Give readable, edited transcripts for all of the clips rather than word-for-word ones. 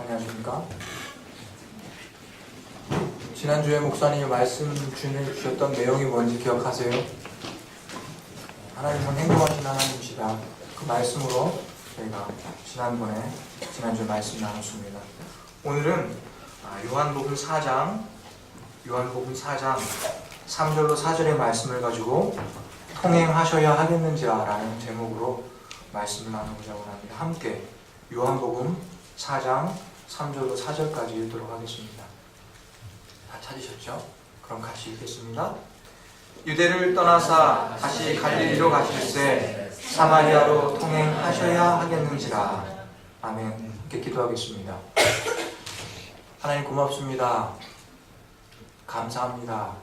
안녕하십니까? 지난주에 목사님이 말씀 주셨던 내용이 뭔지 기억하세요? 하나님은 행동하신 하나님이시다. 그 말씀으로 저희가 지난주에 말씀 나눴습니다. 오늘은 요한복음 4장 3절로 4절의 말씀을 가지고 통행하셔야 하겠는지라 라는 제목으로 말씀을 나누고자 합니다. 함께 요한복음 4장 3절로 4절까지 읽도록 하겠습니다. 다 찾으셨죠? 그럼 같이 읽겠습니다. 유대를 떠나사 다시 갈릴리로 가실새 사마리아로 통행하셔야 하겠는지라. 아멘. 함께 기도하겠습니다. 하나님 고맙습니다. 감사합니다.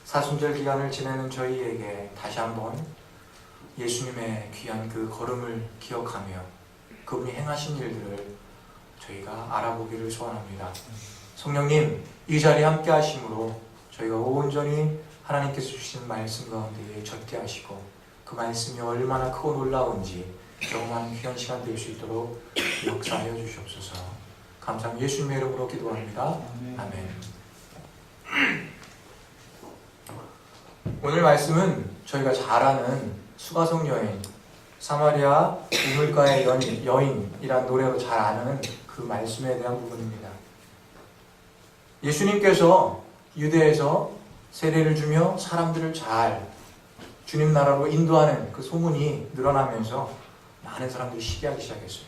사순절 기간을 지내는 저희에게 다시 한번 예수님의 귀한 그 걸음을 기억하며 그분이 행하신 일들을 저희가 알아보기를 소원합니다. 성령님, 이 자리에 함께 하심으로 저희가 온전히 하나님께서 주신 말씀 가운데 접대하시고 그 말씀이 얼마나 크고 놀라운지 경험하는 귀한 시간 될 수 있도록 역사하여 주시옵소서. 감사합니다. 예수님의 이름으로 기도합니다. 아멘. 오늘 말씀은 저희가 잘 아는 수가성 여인, 사마리아 우물가의 여인이란 노래로 잘 아는 그 말씀에 대한 부분입니다. 예수님께서 유대에서 세례를 주며 사람들을 잘 주님 나라로 인도하는 그 소문이 늘어나면서 많은 사람들이 시기하기 시작했어요.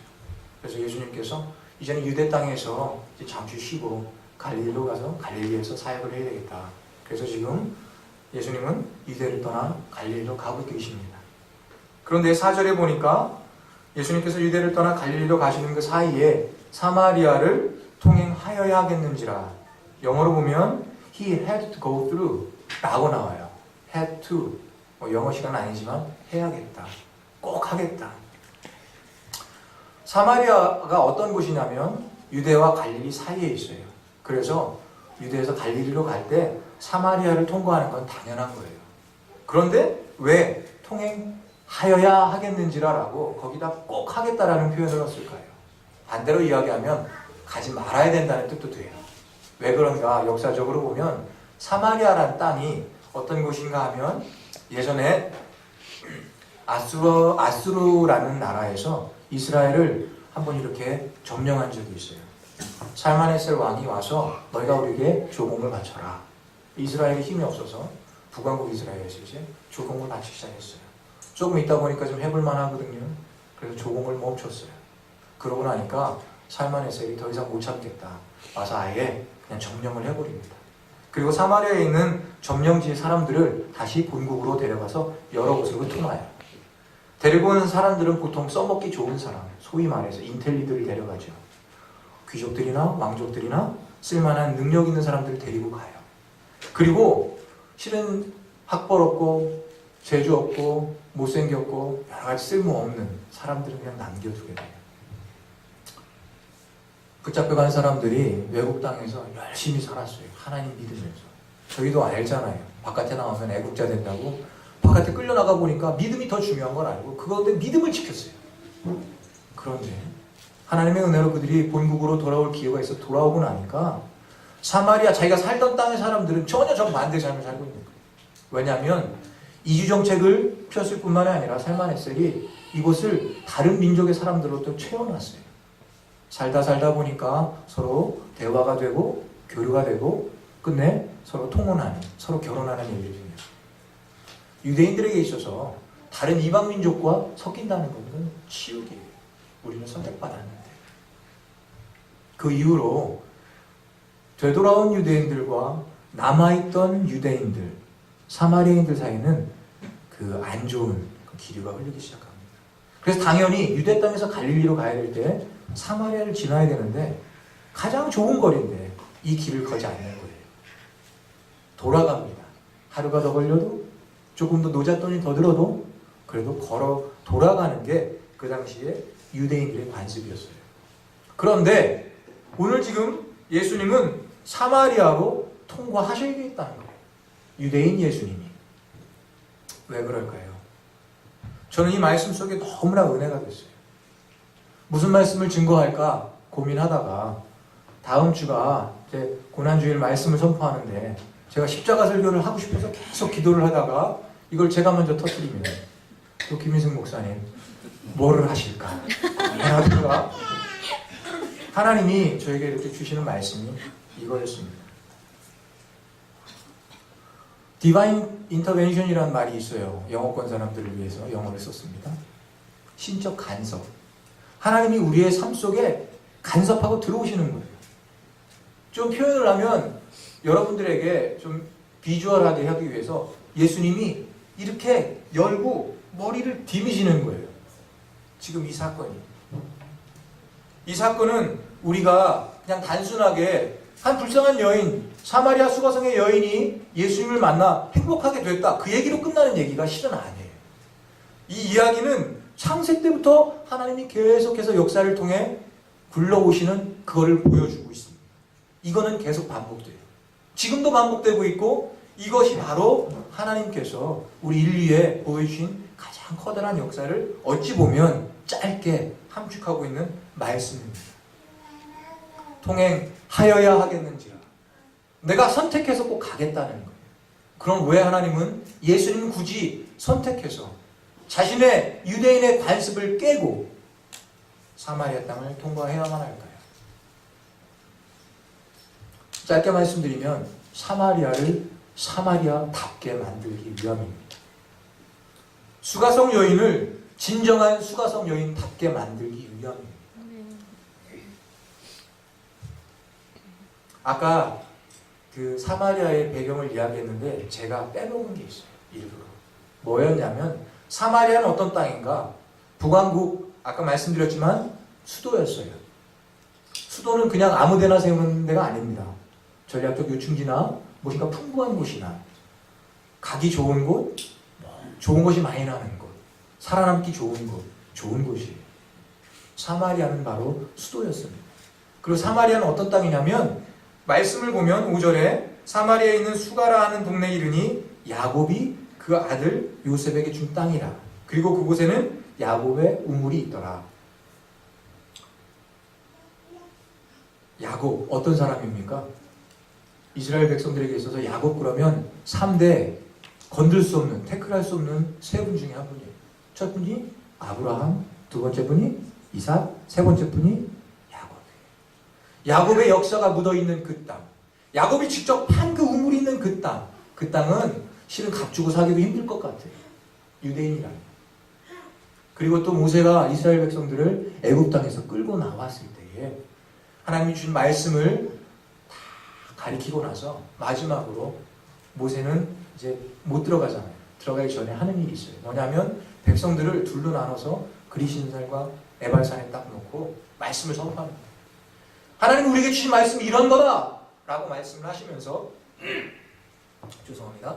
그래서 예수님께서 이제는 유대 땅에서 이제 잠시 쉬고 갈릴리로 가서 갈릴리에서 사역을 해야 되겠다. 그래서 지금 예수님은 유대를 떠나 갈릴리로 가고 계십니다. 그런데 4절에 보니까 예수님께서 유대를 떠나 갈릴리로 가시는 그 사이에 사마리아를 통행하여야 하겠는지라. 영어로 보면 He had to go through 라고 나와요. had to. 영어 시간은 아니지만 해야겠다. 꼭 하겠다. 사마리아가 어떤 곳이냐면 유대와 갈릴리 사이에 있어요. 그래서 유대에서 갈릴리로 갈 때 사마리아를 통과하는 건 당연한 거예요. 그런데 왜 통행하여야 하겠는지라고 거기다 꼭 하겠다라는 표현을 넣었을까요? 반대로 이야기하면 가지 말아야 된다는 뜻도 돼요. 왜 그런가? 역사적으로 보면 사마리아란 땅이 어떤 곳인가 하면 예전에 아수르라는 나라에서 이스라엘을 한번 이렇게 점령한 적이 있어요. 살만에셀 왕이 와서 너희가 우리에게 조공을 바쳐라. 이스라엘이 힘이 없어서 북왕국 이스라엘에서 이제 조공을 바치기 시작했어요. 조금 있다 보니까 좀 해볼만 하거든요. 그래서 조공을 멈췄어요. 그러고 나니까 살만에셀이 더 이상 못 참겠다. 와서 아예 그냥 점령을 해버립니다. 그리고 사마리아에 있는 점령지의 사람들을 다시 본국으로 데려가서 여러 곳으로 흩어놔요. 데리고 오는 사람들은 보통 써먹기 좋은 사람, 소위 말해서 인텔리들을 데려가죠. 귀족들이나 왕족들이나 쓸만한 능력 있는 사람들을 데리고 가요. 그리고 실은 학벌 없고 재주 없고 못생겼고 여러 가지 쓸모없는 사람들은 그냥 남겨두게 돼요. 붙잡혀간 사람들이 외국 땅에서 열심히 살았어요. 하나님 믿으면서. 저희도 알잖아요. 바깥에 나오면 애국자 된다고. 바깥에 끌려나가 보니까 믿음이 더 중요한 걸 알고 그건데 믿음을 지켰어요. 그런데 하나님의 은혜로 그들이 본국으로 돌아올 기회가 있어 돌아오고 나니까 사마리아 자기가 살던 땅의 사람들은 전혀 정반대의 삶을 살고 있는 거예요. 왜냐하면 이주정책을 폈을 뿐만이 아니라 살만에셀이 이곳을 다른 민족의 사람들로 또 채워놨어요. 살다 보니까 서로 대화가 되고 교류가 되고 끝내 서로 통혼하는, 서로 결혼하는 일들이 생겼어요. 유대인들에게 있어서 다른 이방 민족과 섞인다는 것은 치욕이에요. 우리는 선택받았는데. 그 이후로 되돌아온 유대인들과 남아있던 유대인들, 사마리아인들 사이에는 그 안 좋은 그 기류가 흐르기 시작합니다. 그래서 당연히 유대 땅에서 갈릴리로 가야 될 때 사마리아를 지나야 되는데 가장 좋은 거리인데 이 길을 걷지 않는 거예요. 돌아갑니다. 하루가 더 걸려도 조금 더 노잣돈이 더 들어도 그래도 걸어 돌아가는 게 그 당시에 유대인들의 관습이었어요. 그런데 오늘 지금 예수님은 사마리아로 통과하셔야겠다는 거예요. 유대인 예수님이. 왜 그럴까요? 저는 이 말씀 속에 너무나 은혜가 됐어요. 무슨 말씀을 증거할까 고민하다가 다음 주가 이제 고난주일 말씀을 선포하는데 제가 십자가 설교를 하고 싶어서 계속 기도를 하다가 이걸 제가 먼저 터뜨리면 또 김인승 목사님 뭐를 하실까 고민하다가 하나님이 저에게 이렇게 주시는 말씀이 이거였습니다. 디바인 인터벤션이라는 말이 있어요. 영어권 사람들을 위해서 영어를 썼습니다. 신적 간섭. 하나님이 우리의 삶 속에 간섭하고 들어오시는 거예요. 좀 표현을 하면 여러분들에게 좀 비주얼하게 하기 위해서 예수님이 이렇게 열고 머리를 디미시는 거예요. 지금 이 사건이. 이 사건은 우리가 그냥 단순하게 한 불쌍한 여인, 사마리아 수가성의 여인이 예수님을 만나 행복하게 됐다. 그 얘기로 끝나는 얘기가 실은 아니에요. 이 이야기는 창세 때부터 하나님이 계속해서 역사를 통해 불러오시는 그거를 보여주고 있습니다. 이거는 계속 반복돼요. 지금도 반복되고 있고 이것이 바로 하나님께서 우리 인류에 보여주신 가장 커다란 역사를 어찌 보면 짧게 함축하고 있는 말씀입니다. 통행하여야 하겠는지라. 내가 선택해서 꼭 가겠다는 거예요. 그럼 왜 하나님은 예수님을 굳이 선택해서 자신의 유대인의 관습을 깨고 사마리아 땅을 통과해야만 할까요? 짧게 말씀드리면 사마리아를 사마리아답게 만들기 위함입니다. 수가성 여인을 진정한 수가성 여인답게 만들기 위함입니다. 아까 그 사마리아의 배경을 이야기했는데 제가 빼먹은 게 있어요. 일부러. 뭐였냐면 사마리아는 어떤 땅인가? 북왕국 아까 말씀드렸지만 수도였어요. 수도는 그냥 아무데나 세우는 데가 아닙니다. 전략적 요충지나 무엇인가 풍부한 곳이나 가기 좋은 곳, 좋은 것이 많이 나는 곳, 살아남기 좋은 곳, 좋은 곳이에요. 사마리아는 바로 수도였습니다. 그리고 사마리아는 어떤 땅이냐면 말씀을 보면 5절에 사마리아에 있는 수가라 하는 동네에 이르니 야곱이 그 아들 요셉에게 준 땅이라. 그리고 그곳에는 야곱의 우물이 있더라. 야곱 어떤 사람입니까? 이스라엘 백성들에게 있어서 야곱 그러면 3대 건들 수 없는, 태클할 수 없는 세 분 중에 한 분이에요. 첫 분이 아브라함, 두 번째 분이 이삭, 세 번째 분이 야곱의 역사가 묻어있는 그 땅, 야곱이 직접 판 그 우물이 있는 그 땅, 그 땅은 실은 값주고 사기도 힘들 것 같아요. 유대인이라는. 그리고 또 모세가 이스라엘 백성들을 애굽 땅에서 끌고 나왔을 때에 하나님이 주신 말씀을 다 가리키고 나서 마지막으로 모세는 이제 못 들어가잖아요. 들어가기 전에 하는 일이 있어요. 뭐냐면 백성들을 둘로 나눠서 그리신산과 에발산에 딱 놓고 말씀을 선포합니다. 하나님 우리에게 주신 말씀이 이런 거다! 라고 말씀을 하시면서 죄송합니다.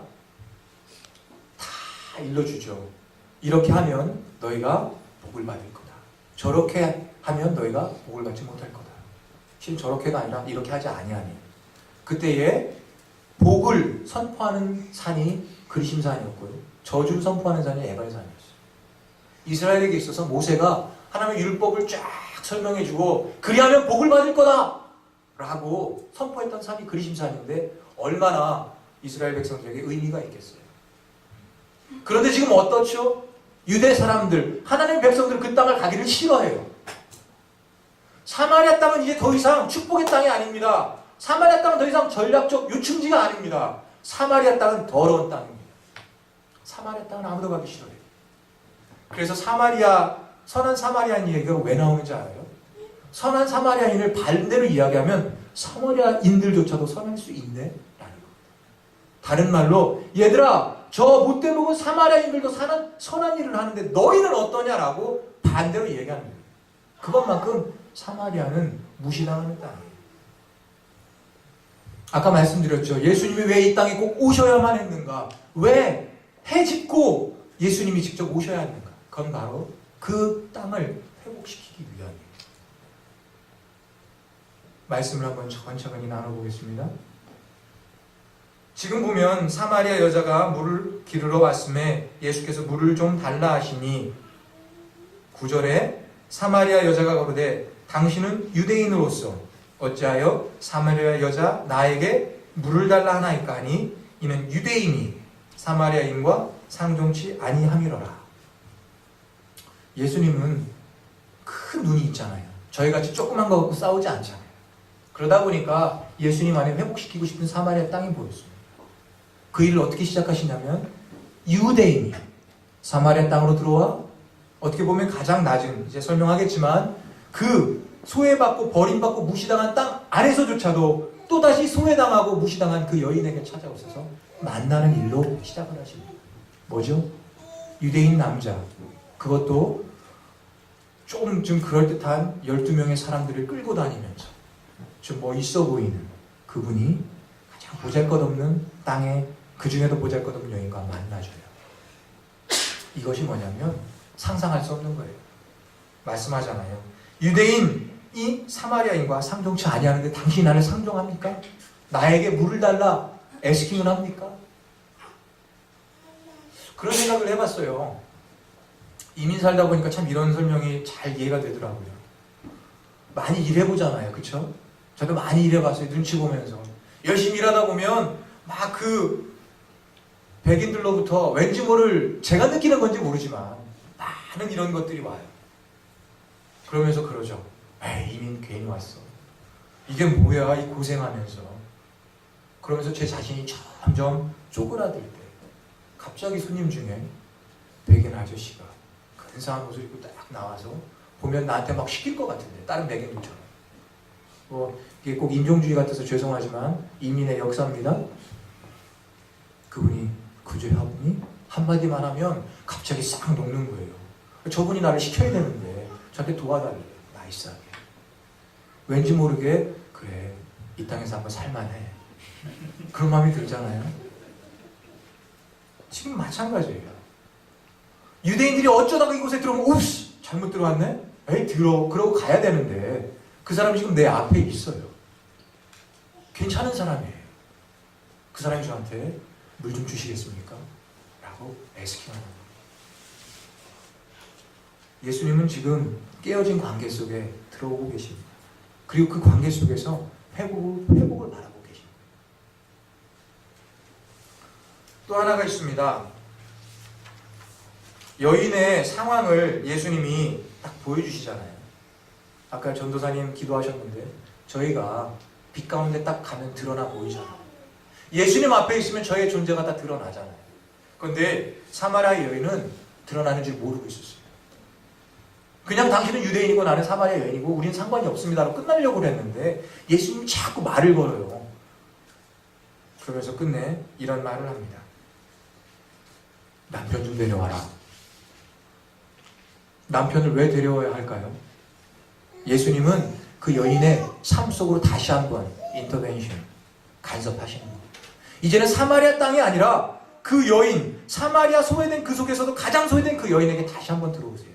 다 일러주죠. 이렇게 하면 너희가 복을 받을 거다. 저렇게 하면 너희가 복을 받지 못할 거다. 실은 저렇게가 아니라 이렇게 하지 아니하니. 그때에 복을 선포하는 산이 그리심산이었고요. 저주를 선포하는 산이 에발산이었어요. 이스라엘에게 있어서 모세가 하나님의 율법을 쫙 설명해주고 그리하면 복을 받을 거다! 라고 선포했던 산이 그리심산인데 얼마나 이스라엘 백성들에게 의미가 있겠어요. 그런데 지금 어떻죠? 유대 사람들, 하나님의 백성들 그 땅을 가기를 싫어해요. 사마리아 땅은 이제 더 이상 축복의 땅이 아닙니다. 사마리아 땅은 더 이상 전략적 요충지가 아닙니다. 사마리아 땅은 더러운 땅입니다. 사마리아 땅은 아무도 가기 싫어해요. 그래서 선한 사마리아인 얘기가 왜 나오는지 알아요? 선한 사마리아인을 반대로 이야기하면 사마리아인들조차도 선할 수 있네? 라는 겁니다. 다른 말로 얘들아 저 못돼 먹은 사마리아인들도 선한 일을 하는데 너희는 어떠냐라고 반대로 얘기하는 거예요. 그것만큼 사마리아는 무시당하는 땅이에요. 아까 말씀드렸죠. 예수님이 왜 이 땅에 꼭 오셔야만 했는가? 왜 해집고 예수님이 직접 오셔야 했는가? 그건 바로 그 땅을 회복시키기 위함이에요. 말씀을 한번 천천히 나눠보겠습니다. 지금 보면 사마리아 여자가 물을 기르러 왔음에 예수께서 물을 좀 달라 하시니 9절에 사마리아 여자가 거르되 당신은 유대인으로서 어찌하여 사마리아 여자 나에게 물을 달라 하나이까 하니 이는 유대인이 사마리아인과 상종치 아니함이로라. 예수님은 큰 눈이 있잖아요. 저희같이 조그만 거 갖고 싸우지 않잖아요. 그러다 보니까 예수님 안에 회복시키고 싶은 사마리아 땅이 보였습니다. 그 일을 어떻게 시작하시냐면 유대인이 사마리아 땅으로 들어와 어떻게 보면 가장 낮은, 이제 설명하겠지만 그 소외받고 버림받고 무시당한 땅 안에서조차도 또다시 소외당하고 무시당한 그 여인에게 찾아오셔서 만나는 일로 시작을 하십니다. 뭐죠? 유대인 남자, 그것도 좀 그럴듯한 12명의 사람들을 끌고 다니면서 좀 있어 보이는 그분이 가장 보잘것없는 땅에, 그 중에도 보잘것없는 여인과 만나줘요. 이것이 뭐냐면 상상할 수 없는 거예요. 말씀하잖아요. 유대인이 사마리아인과 상종치 아니하는데 당신이 나를 상종합니까? 나에게 물을 달라 애스킹을 합니까? 그런 생각을 해봤어요. 이민 살다 보니까 참 이런 설명이 잘 이해가 되더라고요. 많이 일해보잖아요. 그쵸? 저도 많이 일해봤어요. 눈치 보면서. 열심히 일하다 보면 막 그 백인들로부터 왠지 모를, 제가 느끼는 건지 모르지만 많은 이런 것들이 와요. 그러면서 그러죠. 에이, 이민 괜히 왔어. 이게 뭐야, 이 고생하면서. 그러면서 제 자신이 점점 쪼그라들 때 갑자기 손님 중에 백인 아저씨가 근사한 옷을 입고 딱 나와서 보면 나한테 막 시킬 것 같은데, 다른 백인들처럼. 이게 꼭 인종주의 같아서 죄송하지만 이민의 역사입니다. 그분이 구제하더니 한마디만 하면 갑자기 싹 녹는 거예요. 저분이 나를 시켜야 되는데 저한테 도와달래. 나이스하게. 왠지 모르게 그래, 이 땅에서 한번 살만해. 그런 마음이 들잖아요. 지금 마찬가지예요. 유대인들이 어쩌다가 이곳에 들어오면 옵스! 잘못 들어왔네? 에이 그러고 가야 되는데 그 사람이 지금 내 앞에 있어요. 괜찮은 사람이에요. 그 사람이 저한테 물 좀 주시겠습니까? 라고 애스킹하는 거예요. 예수님은 지금 깨어진 관계 속에 들어오고 계십니다. 그리고 그 관계 속에서 회복을 바라고 계십니다. 또 하나가 있습니다. 여인의 상황을 예수님이 딱 보여주시잖아요. 아까 전도사님 기도하셨는데 저희가 빛 가운데 딱 가면 드러나 보이잖아요. 예수님 앞에 있으면 저의 존재가 다 드러나잖아요. 그런데 사마리아 여인은 드러나는 줄 모르고 있었어요. 그냥 당신은 유대인이고 나는 사마리아 여인이고 우린 상관이 없습니다로 끝나려고 했는데 예수님이 자꾸 말을 걸어요. 그러면서 끝내 이런 말을 합니다. 남편 좀 데려와라. 남편을 왜 데려와야 할까요? 예수님은 그 여인의 삶 속으로 다시 한번 인터벤션, 간섭하시는 거예요. 이제는 사마리아 땅이 아니라 그 여인, 사마리아 소외된 그 속에서도 가장 소외된 그 여인에게 다시 한번 들어오세요.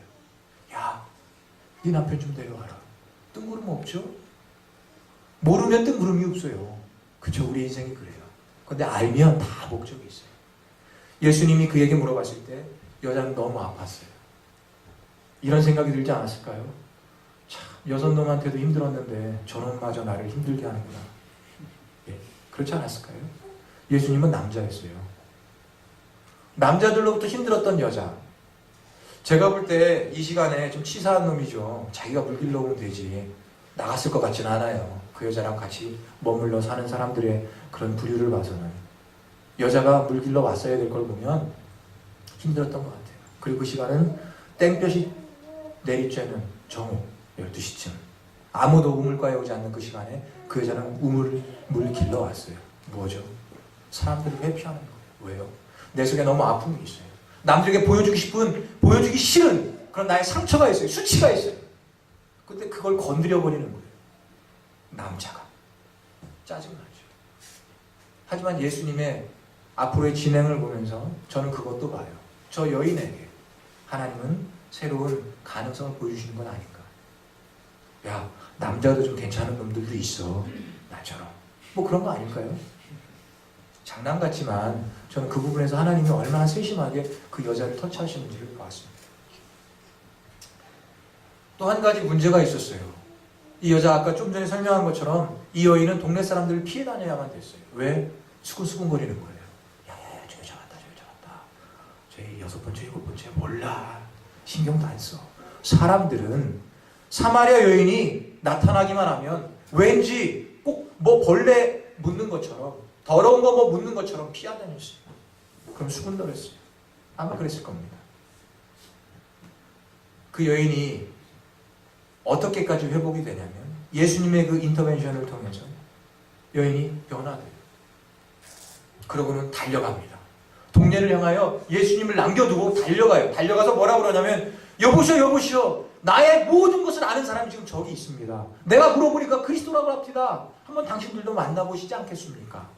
야, 네 남편 좀 데려와라. 뜬구름 없죠? 모르면 뜬구름이 없어요. 그쵸? 우리 인생이 그래요. 근데 알면 다 목적이 있어요. 예수님이 그에게 물어봤을 때 여자는 너무 아팠어요. 이런 생각이 들지 않았을까요? 참, 여선놈한테도 힘들었는데 저놈마저 나를 힘들게 하는구나. 예, 그렇지 않았을까요? 예수님은 남자였어요. 남자들로부터 힘들었던 여자. 제가 볼 때 이 시간에 좀 치사한 놈이죠. 자기가 물 길러 오면 되지. 나갔을 것 같진 않아요. 그 여자랑 같이 머물러 사는 사람들의 그런 부류를 봐서는. 여자가 물 길러 왔어야 될 걸 보면 힘들었던 것 같아요. 그리고 그 시간은 땡볕이 내리쬐는 정오 12시쯤. 아무도 우물가에 오지 않는 그 시간에 그 여자는 물 길러 왔어요. 뭐죠? 사람들을 회피하는 거예요. 왜요? 내 속에 너무 아픔이 있어요. 남들에게 보여주기 싫은 그런 나의 상처가 있어요. 수치가 있어요. 근데 그걸 건드려버리는 거예요. 남자가. 짜증나죠. 하지만 예수님의 앞으로의 진행을 보면서 저는 그것도 봐요. 저 여인에게 하나님은 새로운 가능성을 보여주시는 건 아닌가. 야, 남자도 좀 괜찮은 놈들도 있어. 나처럼. 뭐 그런 거 아닐까요? 장난 같지만 저는 그 부분에서 하나님이 얼마나 세심하게 그 여자를 터치하시는지를 봤습니다. 또 한 가지 문제가 있었어요. 이 여자 아까 좀 전에 설명한 것처럼 이 여인은 동네 사람들을 피해 다녀야만 됐어요. 왜? 수근수근거리는 거예요. 야야야, 저 여자 같다, 저 여자 같다. 저 여섯 번째, 일곱 번째 몰라. 신경도 안 써. 사람들은 사마리아 여인이 나타나기만 하면 왠지 꼭 뭐 벌레 묻는 것처럼, 더러운 거 뭐 묻는 것처럼 피해 다녔어요. 그럼 수근거렸어요. 아마 그랬을 겁니다. 그 여인이 어떻게까지 회복이 되냐면 예수님의 그 인터벤션을 통해서 여인이 변화돼요. 그러고는 달려갑니다. 동네를 향하여 예수님을 남겨두고 달려가요. 달려가서 뭐라고 그러냐면 여보시오, 여보시오, 나의 모든 것을 아는 사람이 지금 저기 있습니다. 내가 물어보니까 그리스도라고 합니다. 한번 당신들도 만나보시지 않겠습니까?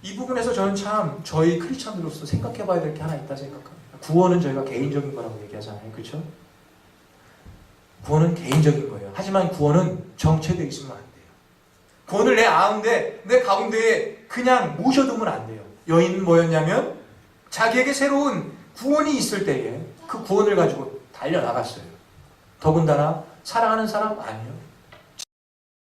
이 부분에서 저는 참 저희 크리스찬으로서 생각해 봐야 될 게 하나 있다 생각합니다. 구원은 저희가 개인적인 거라고 얘기하잖아요. 그렇죠? 구원은 개인적인 거예요. 하지만 구원은 정체되어 있으면 안 돼요. 구원을 내 가운데에 그냥 모셔두면 안 돼요. 여인은 뭐였냐면 자기에게 새로운 구원이 있을 때에 그 구원을 가지고 달려나갔어요. 더군다나 사랑하는 사람 아니요.